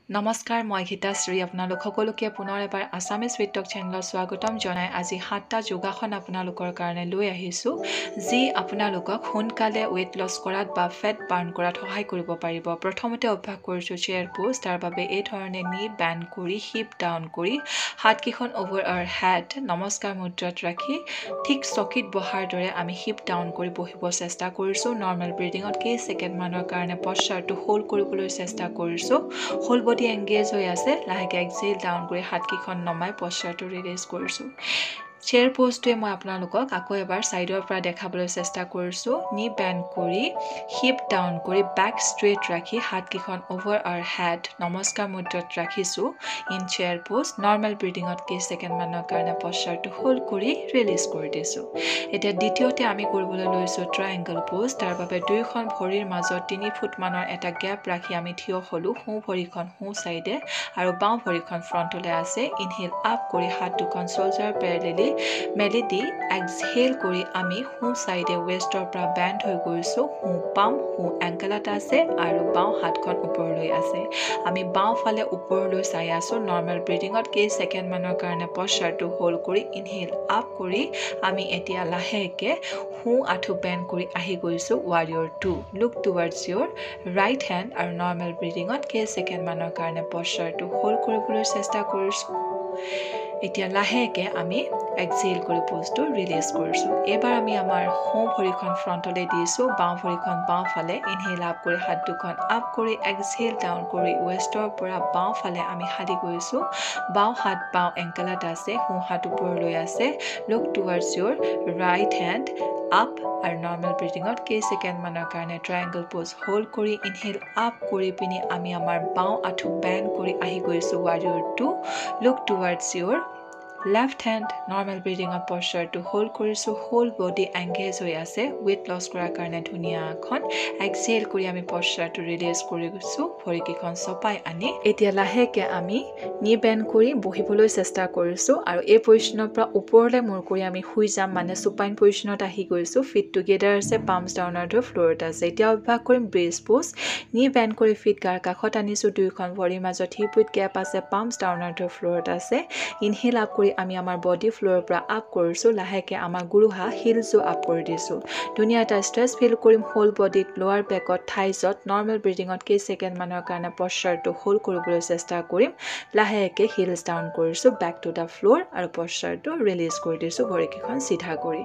নমস্কাৰ মই গীতাশ্ৰী আপোনালোক সকলোকে পুনৰ এবাৰ আছামিজ উইথ টক চেনেলত স্বাগতম জনাই আজি 7টা যোগাসন আপোনালোকৰ কাৰণে লৈ আহিছোঁ যি আপোনালোকক সোনকালে ওয়েট লছ কৰাত বা ফেট বাৰ্ন কৰাত সহায় কৰিব পাৰিব প্ৰথমতে অভ্যাস কৰিছোঁ চেয়াৰ পোজ তাৰ বাবে এই ধৰণে নি বেণ্ড কৰি হিপ ডাউন কৰি হাতকেইখন ওভাৰ আৱাৰ হেড নমস্কাৰ মুদ্ৰাত ৰাখি ঠিক চকীত বহাৰ দৰে আমি হিপ ডাউন কৰি বহিব চেষ্টা কৰিছোঁ নৰ্মেল ব্ৰিডিঙত কেই ছেকেণ্ড মানৰ কাৰণে পশ্চাৰটো হোল্ড কৰিবলৈ চেষ্টা কৰিছোঁ হোল বডি এংগেজ হৈ আছে লাহেকে এক্সেল ডাউন কৰি হাতকেইখন নমাই পশ্চাৰটো ৰিলিজ কৰিছোঁ চেয়াৰ পোজটোৱে মই আপোনালোকক আকৌ এবাৰ সাইডৰ পৰা দেখাবলৈ চেষ্টা কৰিছোঁ নি বেণ্ড কৰি হিপ ডাউন কৰি বেক ষ্ট্ৰেট ৰাখি হাতকেইখন ওভাৰ আৱাৰ হেড নমস্কাৰ মুদ্ৰাত ৰাখিছোঁ ইন চেয়াৰ পোজ নৰ্মেল ব্ৰিডিঙত কেই ছেকেণ্ড মানৰ কাৰণে পশ্চাৰটো হোল্ড কৰি ৰিলিজ কৰি দিছোঁ এতিয়া দ্বিতীয়তে আমি কৰিবলৈ লৈছোঁ ট্ৰায়েংগল পোজ তাৰ বাবে দুয়োখন ভৰিৰ মাজত 3 ফুট মানৰ এটা গ্যাপ ৰাখি আমি থিয় হ'লোঁ সোঁ ভৰিখন সোঁ সাইডে আৰু বাওঁ ভৰিখন ফ্ৰণ্টলৈ আছে ইনহেল আপ কৰি হাত দুখন শোল্ডাৰ প্যাৰেলেলি মেলি দি এক্সহেল কৰি আমি সোঁ সাইডে ৱেষ্টৰ পৰা বেণ্ড হৈ গৈছোঁ সোঁ পাম সোঁ এংকেলত আছে আৰু বাওঁ হাতখন ওপৰলৈ আছে আমি বাওঁ ফালে ওপৰলৈ চাই আছোঁ নৰ্মেল ব্ৰিডিঙত কেই ছেকেণ্ড মানৰ কাৰণে পশ্চাৰটো হোল্ড কৰি ইনহেল আপ কৰি আমি এতিয়া লাহেকে সোঁ আঁঠু বেণ্ড কৰি আহি গৈছোঁ ৱাৰিয়ৰ 2 লুক টুৱাৰ্ডছ ইয়ৰ ৰাইট হেণ্ড আৰু নৰ্মেল ব্ৰিডিঙত কেই ছেকেণ্ড মানৰ কাৰণে পশ্চাৰটো হোল্ড কৰিবলৈ চেষ্টা কৰিছোঁ এতিয়া লাহেকে আমি এক্সহেল কৰি পোজটো ৰিলিজ কৰিছোঁ এবাৰ আমি আমাৰ সোঁ ভৰিখন ফ্ৰণ্টলৈ দিছোঁ বাওঁ ভৰিখন বাওঁ ফালে ইনহেল আপ কৰি হাত দুখন আপ কৰি এক্সহেল ডাউন কৰি ৱেষ্টৰ পৰা বাওঁ ফালে আমি হালি গৈছোঁ বাওঁ হাত বাওঁ এংকেলত আছে সোঁ হাত ওপৰলৈ আছে লুক টুৱাৰ্ডছ ইয়ৰ ৰাইট হেণ্ড আপ আৰু নৰ্মেল ব্ৰিডিঙত কেই ছেকেণ্ড মানৰ কাৰণে ট্ৰায়েংগল পোজ হোল্ড কৰি ইনহেল আপ কৰি পিনি আমি আমাৰ বাওঁ আঁঠু বেণ্ড কৰি আহি গৈছোঁ ৱাৰিয়ৰ 2 লুক টুৱাৰ্ডছ ইয়ৰ লেফ্ট হেণ্ড নৰ্মেল ব্ৰিডিঙত পশ্চাৰটো হোল্ড কৰিছোঁ হোল বডি এংগেজ হৈ আছে ৱেট লছ কৰাৰ কাৰণে ধুনীয়া এখন এক্সহেল কৰি আমি পশ্চাৰটো ৰিলিজ কৰিছোঁ ভৰিকেইখন চপাই আনি এতিয়া লাহেকে আমি নি বেণ্ড কৰি বহিবলৈ চেষ্টা কৰিছোঁ আৰু এই পজিশ্যনৰ পৰা ওপৰলৈ মূৰ কৰি আমি শুই যাম মানে চুপাইন পজিশ্যনত আহি গৈছোঁ ফিট টুগেডাৰ আছে পাম্পছ ডাউনাৰ ধৰি ফ্ল'ৰত আছে এতিয়া অভ্যাস কৰিম ব্ৰেজ পোজ নি বেণ্ড কৰি ফিট গাৰ কাষত আনিছোঁ দুয়োখন ভৰিৰ মাজত হিপ উইথ গেপ আছে পাম্পছ ডাউনাৰ ধৰি ফ্ল'ৰত আছে ইনহেল আপ কৰি আমি আমাৰ বডি ফ্ল'ৰৰ পৰা আপ কৰিছোঁ লাহেকে আমাৰ গুৰুহা হিলছো আপ কৰি দিছোঁ ধুনীয়া এটা ষ্ট্ৰেছ ফিল কৰিম হোল বডিত লোৱাৰ বেকত থাইজত নৰ্মেল ব্ৰিডিঙত কেই ছেকেণ্ড মানৰ কাৰণে পশ্চাৰটো হোল্ড কৰিবলৈ চেষ্টা কৰিম লাহেকে হিলছ ডাউন কৰিছোঁ বেক টু দ্য ফ্ল'ৰ আৰু পশ্চাৰটো ৰিলিজ কৰি দিছোঁ ভৰিকেইখন চিধা কৰি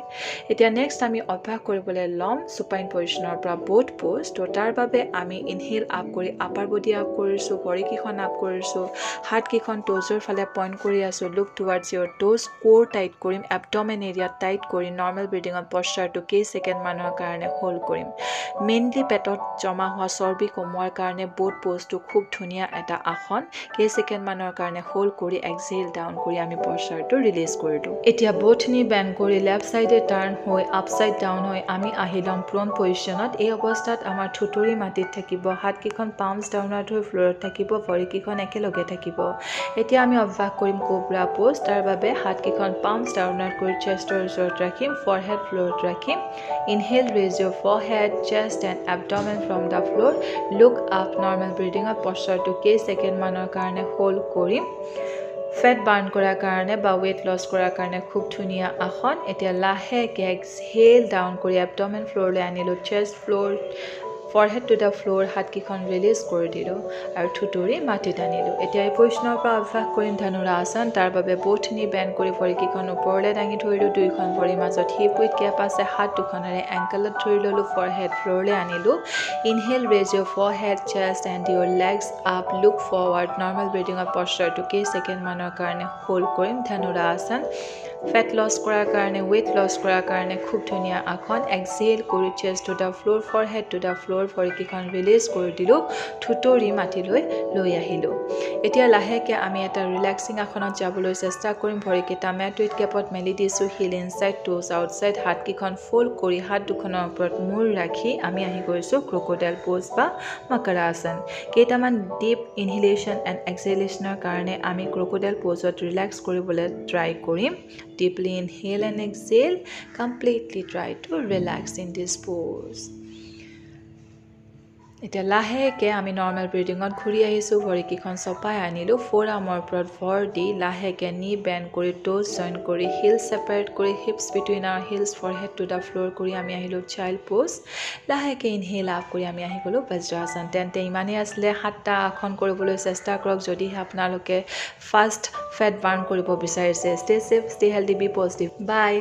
এতিয়া নেক্সট আমি অভ্যাস কৰিবলৈ ল'ম চুপাইন পজিশ্যনৰ পৰা বোথ পোজ তো তাৰ বাবে আমি ইনহেল আপ কৰি আপাৰ বডি আপ কৰিছোঁ ভৰিকেইখন আপ কৰিছোঁ হাতকেইখন ট'জৰ ফালে পইণ্ট কৰি আছোঁ লুক টুৱাৰ্ডছ ইয়ৰ টোজ কোৰ টাইট কৰিম এবডমেন এৰিয়াত টাইট কৰি নৰ্মেল ব্ৰিডিঙত পশ্চাৰটো কেই ছেকেণ্ড মানৰ কাৰণে হোল্ড কৰিম মেইনলি পেটত জমা হোৱা চৰ্বি কমোৱাৰ কাৰণে বোথ পোজটো খুব ধুনীয়া এটা আসন কেই ছেকেণ্ড মানৰ কাৰণে হোল্ড কৰি এক্সহেল ডাউন কৰি আমি পশ্চাৰটো ৰিলিজ কৰিলোঁ এতিয়া বোথ নি বেণ্ড কৰি লেফ্ট চাইডে টাৰ্ণ হৈ আপচাইড ডাউন হৈ আমি আহি ল'ম প্ৰন পজিশ্যনত এই অৱস্থাত আমাৰ থুতুৰি মাটিত থাকিব হাতকেইখন পাম্পছ ডাউনাৰ ধৰি ফ্ল'ৰত থাকিব ভৰিকেইখন একেলগে থাকিব এতিয়া আমি অভ্যাস কৰিম কোব্ৰা পোজ তাৰ বাবে হাতকেইখন পাম্পছ ডাউনাৰ কৰি চেষ্টৰ ওচৰত ৰাখিম ফৰহেড ফ্ল'ৰত ৰাখিম inhale raise your forehead chest and abdomen from the floor look up normal ব্ৰিডিঙত পশ্চাৰটো কেই ছেকেণ্ড মানৰ কাৰণে হোল্ড কৰিম ফেট বাৰ্ন কৰাৰ কাৰণে বা ৱেট লছ কৰাৰ কাৰণে খুব ধুনীয়া আসন এতিয়া লাহেকে এক্সহেল ডাউন কৰি এবডমেন ফ্ল'ৰলৈ আনিলোঁ chest floor forehead to the floor হাতকেইখন ৰিলিজ কৰি দিলোঁ আৰু থুতুৰি মাটিত আনিলোঁ এতিয়া এই পজিশ্যনৰ পৰা অভ্যাস কৰিম ধনুৰাসন তাৰ বাবে বোথ নি বেণ্ড কৰি ভৰিকেইখন ওপৰলৈ দাঙি ধৰিলোঁ দুয়োখন ভৰিৰ মাজত হিপ উইথ গেপ আছে হাত দুখনেৰে এংকেলত ধৰি ল'লোঁ ফৰহেড ফ্ল'ৰলৈ আনিলোঁ inhale raise your forehead chest and your legs up look forward normal ব্ৰিডিঙৰ পশ্চাৰটো কেই ছেকেণ্ড মানৰ কাৰণে হোল্ড কৰিম ধনুৰাসন ফেট লছ কৰাৰ কাৰণে ৱেট লছ কৰাৰ কাৰণে খুব ধুনীয়া আসন এক্সহেল কৰি chest to the floor forehead to the floor ভৰিকেইখন ৰিলিজ কৰি দিলোঁ থুতুৰি মাটিলৈ লৈ আহিলোঁ এতিয়া লাহেকে আমি এটা ৰিলেক্সিং আসনত যাবলৈ চেষ্টা কৰিম ভৰিকেইটা মেট উইথ গেপত মেলি দিছোঁ হিল ইনচাইড টোজ আউটচাইড হাতকেইখন ফ'ল্ড কৰি হাত দুখনৰ ওপৰত মূৰ ৰাখি আমি আহি গৈছোঁ ক্ৰক'ডাইল পোজ বা মকৰাসন কেইটামান ডিপ ইনহেলেশ্যন এণ্ড এক্সহেলেশ্যনৰ কাৰণে আমি ক্ৰক'ডাইল পোজত ৰিলেক্স কৰিবলৈ ট্ৰাই কৰিম deeply inhale and exhale completely try to relax in this pose এতিয়া লাহেকৈ আমি নৰ্মেল ব্ৰিডিঙত ঘূৰি আহিছোঁ ভৰিকেইখন চপাই আনিলোঁ ফ'ৰামৰ ওপৰত ভৰ দি লাহেকৈ নি বেণ্ড কৰি টোজ জইন কৰি হিল ছেপাৰেট কৰি hips between our heels forehead to the floor কৰি আমি আহিলোঁ চাইল্ড পোজ লাহেকৈ ইনহেল আপ কৰি আমি আহি গ'লোঁ বজ্ৰাসন তেন্তে ইমানেই আছিলে 7টা আসন কৰিবলৈ চেষ্টা কৰক যদিহে আপোনালোকে ফাষ্ট ফেট বাৰ্ণ কৰিব বিচাৰিছে stay safe stay healthy be positive by